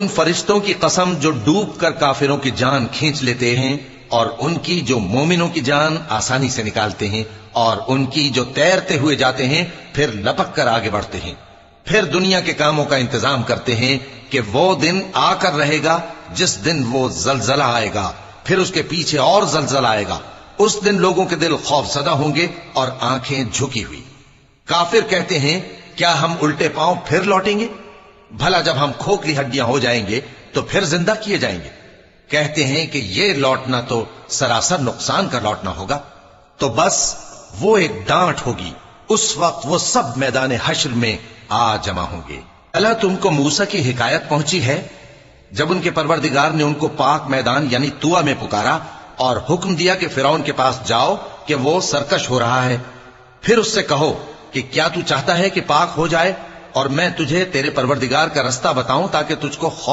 ان فرشتوں کی قسم جو ڈوب کر کافروں کی جان کھینچ لیتے ہیں اور ان کی جو مومنوں کی جان آسانی سے نکالتے ہیں اور ان کی جو تیرتے ہوئے جاتے ہیں پھر لپک کر آگے بڑھتے ہیں، پھر دنیا کے کاموں کا انتظام کرتے ہیں کہ وہ دن آ کر رہے گا جس دن وہ زلزلہ آئے گا، پھر اس کے پیچھے اور زلزلہ آئے گا، اس دن لوگوں کے دل خوف زدہ ہوں گے اور آنکھیں جھکی ہوئی۔ کافر کہتے ہیں کیا ہم الٹے پاؤں پھر لوٹیں گے؟ بھلا جب ہم کھوکھلی ہڈیاں ہو جائیں گے تو پھر زندہ کیے جائیں گے؟ کہتے ہیں کہ یہ لوٹنا تو سراسر نقصان کا لوٹنا ہوگا۔ تو بس وہ ایک ڈانٹ ہوگی، اس وقت وہ سب میدان حشر میں آ جمع ہوں گے۔ اللہ تم کو موسیٰ کی حکایت پہنچی ہے جب ان کے پروردگار نے ان کو پاک میدان یعنی طویٰ میں پکارا اور حکم دیا کہ فرعون کے پاس جاؤ کہ وہ سرکش ہو رہا ہے، پھر اس سے کہو کہ کیا تو چاہتا ہے کہ پاک ہو جائے اور میں تجھے تیرے پروردگار کا رستہ بتاؤں تاکہ تجھ کو خوف